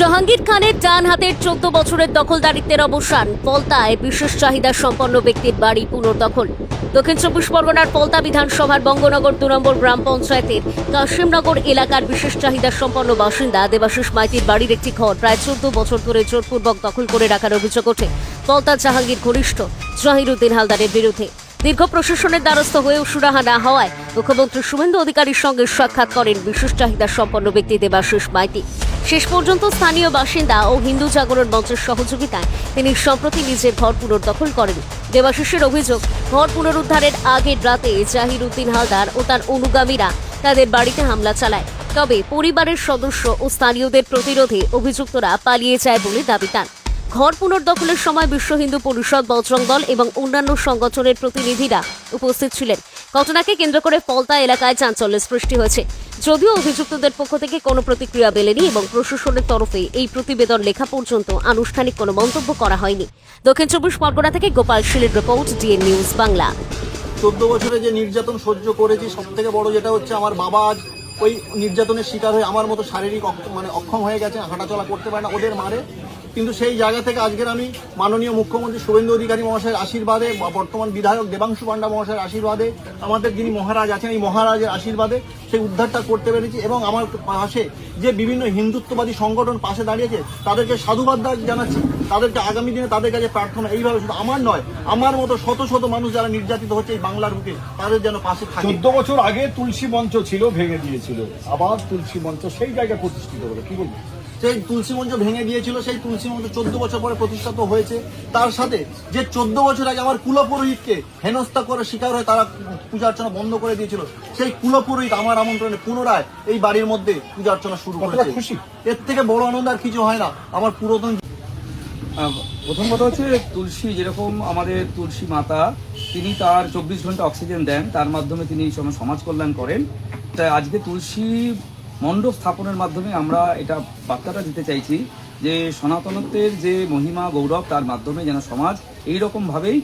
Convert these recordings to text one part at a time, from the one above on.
জাহাঙ্গীর খানের ডান হাতের 14 বছরের দখলদারিত্বের অবসান। পলতায় বিশেষ চাহিদা সম্পন্ন ব্যক্তির বাড়ি পুনর্দখল। দক্ষিণ 24 পরগনার পলতা বিধানসভার বঙ্গনগর 2 নম্বর গ্রাম পঞ্চায়েতের কাশিমনগর এলাকার বিশেষ চাহিদা সম্পন্ন বাসিন্দা দেবাশিস মাইতির বাড়ির একটি ঘর প্রায় 14 বছর ধরে জোরপূর্বক দখল করে রাখার অভিযোগ ওঠে পলতা জাহাঙ্গীর ঘনিষ্ঠ জহিরুদ্দিন হালদারের বিরুদ্ধে। দীর্ঘ প্রশাসনের দ্বারস্থ হয়েও সুরাহা না হওয়ায় মুখ্যমন্ত্রী শুভেন্দু অধিকারীর সঙ্গে সাক্ষাৎ করেন বিশেষ চাহিদা সম্পন্ন ব্যক্তি দেবাশিস মাইতি। শেষ পর্যন্ত স্থানীয় বাসিন্দা ও হিন্দু জাগরণ মঞ্চের সহযোগিতায় তিনি সম্প্রতি নিজের ঘর পুনর্দখল করেন। দেবাশিসের অভিযোগ, ঘর পুনরুদ্ধারের আগের রাতে জাহিরুদ্দিন হালদার ও তার অনুগামীরা তাদের বাড়িতে হামলা চালায়। তবে পরিবারের সদস্য ও স্থানীয়দের প্রতিরোধে অভিযুক্তরা পালিয়ে যায় বলে দাবি তার। ঘর পুনর্দখলের সময় বিশ্ব হিন্দু পরিষদ, বজরং দল এবং অন্যান্য সংগঠনের প্রতিনিধিরা উপস্থিত ছিলেন। ঘটনাকে কেন্দ্র করে পলতা এলাকায় চাঞ্চল্যের সৃষ্টি হয়েছে। যদিও অভিযুক্তদের পক্ষ থেকে কোনো প্রতিক্রিয়া মেলেনি এবং প্রশাসনের তরফে এই প্রতিবেদন লেখা পর্যন্ত আনুষ্ঠানিক কোনো মন্তব্য করা হয়নি। দক্ষিণ 24 পরগনা থেকে গোপাল শীলের রিপোর্ট, ডিএন নিউজ বাংলা। 14 বছরে যে নির্যাতন সহ্য করেছি, সব থেকে বড় যেটা হচ্ছে আমার বাবা আজ ওই নির্যাতনের শিকার হয়ে আমার মতো শারীরিক অক্ষম হয়ে গেছে, হাঁটাচলা করতে পারে না, ওদের মারে। কিন্তু সেই জায়গা থেকে আজকের আমি মাননীয় মুখ্যমন্ত্রী শুভেন্দু অধিকারী মহাশয়ের আশীর্বাদে, বর্তমান বিধায়ক দেবাংশু পাণ্ডা মহাশয়ের আশীর্বাদে, আমাদের যিনি মহারাজ আছেন এই মহারাজের আশীর্বাদে সেই উদ্ধারটা করতে পেরেছি। এবং আমার পাশে যে বিভিন্ন হিন্দুত্ববাদী সংগঠন পাশে দাঁড়িয়েছে তাদেরকে সাধুবাদ জানাচ্ছি। তাদেরকে আগামী দিনে তাদের কাছে প্রার্থনা এইভাবে শুধু আমার নয়, আমার মতো শত শত মানুষ যারা নির্যাতিত হচ্ছে এই বাংলার বুকে, তাদের যেন পাশে থাকে। 14 বছর আগে তুলসী মঞ্চ ছিল, ভেঙে দিয়েছিল, আবার তুলসী মঞ্চ সেই জায়গায় প্রতিষ্ঠিত করে, কি বলবো? সেই তুলসী মঞ্চ ভেঙে দিয়েছিল, সেই তুলসী মঞ্চ 14 বছর পরে প্রতিষ্ঠিত হয়েছে। তার সাথে যে 14 বছর আগে আমার কুলপুরোহিতকে হেনস্থা করে শিকার হয়ে তারা পূজা অর্চনা বন্ধ করে দিয়েছিল, সেই কুলপুরোহিত আমার আমন্ত্রণে পুনরায় এই বাড়ির মধ্যে পূজা অর্চনা শুরু করেছে। খুশি, এর থেকে বড় আনন্দ আর কিছু হয় না। আমার পুরাতন প্রথম কথা হচ্ছে, তুলসী যেরকম আমাদের তুলসী মাতা, তিনি তার 24 ঘন্টা অক্সিজেন দেন, তার মাধ্যমে তিনি সমাজ কল্যাণ করেন। তাই আজকে তুলসী মণ্ডপ স্থাপনের মাধ্যমে আমরা এটা বার্তাটা দিতে চাইছি যে সনাতনত্বের যে মহিমা গৌরব, তার মাধ্যমে যেন সমাজ এইরকমভাবেই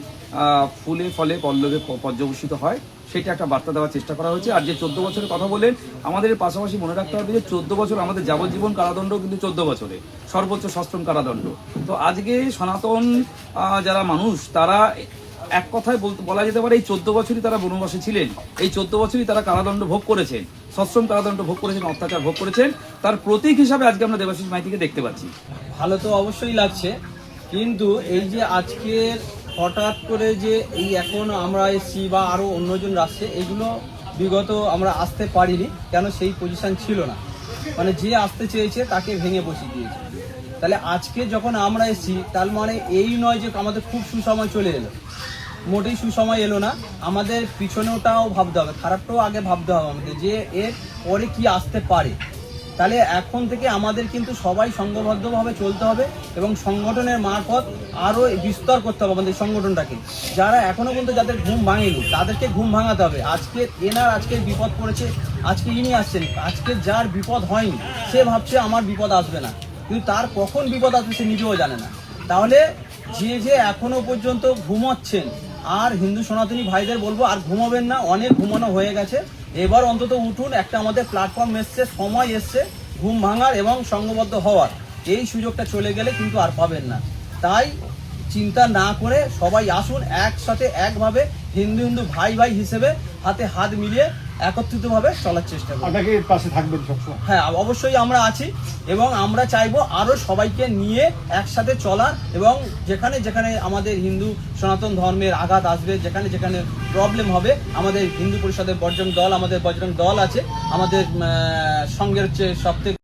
ফুলে ফলে পল্লবে পর্যবসিত হয়, সেটা একটা বার্তা দেওয়ার চেষ্টা করা হয়েছে। আর যে 14 বছরের কথা বলেন, আমাদের পাশাপাশি মনে রাখতে হবে যে 14 বছর আমাদের যাবজ্জীবন কারাদণ্ড কিন্তু 14 বছরে সর্বোচ্চ সশ্রম কারাদণ্ড। তো আজকে সনাতন যারা মানুষ, তারা এক কথায় বলা যেতে পারে এই 14 বছরই তারা বনবাসে ছিলেন, এই 14 বছরই তারা কারাদণ্ড ভোগ করেছেন, সশ্রম কারাদণ্ড ভোগ করেছেন, অত্যাচার ভোগ করেছেন। তার প্রতীক হিসাবে আজকে আমরা দেবাশিস মাইতিকে দেখতে পাচ্ছি। ভালো তো অবশ্যই লাগছে, কিন্তু এই যে আজকের হঠাৎ করে যে এই এখন আমরা এসছি বা আরো অন্যজন আসছে, এগুলো বিগত আমরা আসতে পারিনি, কেন সেই পজিশন ছিল না। মানে যে আসতে চেয়েছে তাকে ভেঙে বসিয়ে দিয়েছে। তাহলে আজকে যখন আমরা এসছি, তার মানে এই নয় যে আমাদের খুব সুসময় চলে এলো, মোটেই সুসময় এলো না। আমাদের পিছনেওটাও ভাবতে হবে, খারাপটাও আগে ভাবতে হবে আমাদের, যে এর পরে কি আসতে পারে। তাহলে এখন থেকে আমাদের কিন্তু সবাই সংঘবদ্ধভাবে চলতে হবে এবং সংগঠনের মারফত আরও বিস্তার করতে হবে আমাদের সংগঠনটাকে। যারা এখনো পর্যন্ত যাদের ঘুম ভাঙেনি, তাদেরকে ঘুম ভাঙাতে হবে। আজকে আজকে বিপদ পড়েছে, আজকে ইনি আসছেন, আজকে যার বিপদ হয়নি সে ভাবছে আমার বিপদ আসবে না, কিন্তু তার কখন বিপদ আসবে সে নিজেও জানে না। তাহলে যে এখনো পর্যন্ত ঘুমাচ্ছেন, আর হিন্দু সনাতনী ভাইদের বলবো আর ঘুমাবেন না, অনেক ঘুমানো হয়ে গেছে। এবার অন্তত উঠুন, একটা আমাদের প্ল্যাটফর্ম এসছে, সময় এসছে ঘুম ভাঙার এবং সংঘবদ্ধ হওয়ার। এই সুযোগটা চলে গেলে কিন্তু আর পাবেন না। তাই চিন্তা না করে সবাই আসুন, একসাথে একভাবে হিন্দু ভাই হিসেবে হাতে হাত মিলিয়ে একত্রিতভাবে চলার চেষ্টা করব। আপনাকে পাশে থাকবেন সবসময়। হ্যাঁ, অবশ্যই আমরা আছি এবং আমরা চাইবো আরো সবাইকে নিয়ে একসাথে চলার, এবং যেখানে যেখানে আমাদের হিন্দু সনাতন ধর্মের আঘাত আসবে, যেখানে যেখানে প্রবলেম হবে, আমাদের হিন্দু পরিষদের বজরং দল, আমাদের বজরং দল আছে, আমাদের সঙ্গের হচ্ছে সবথেকে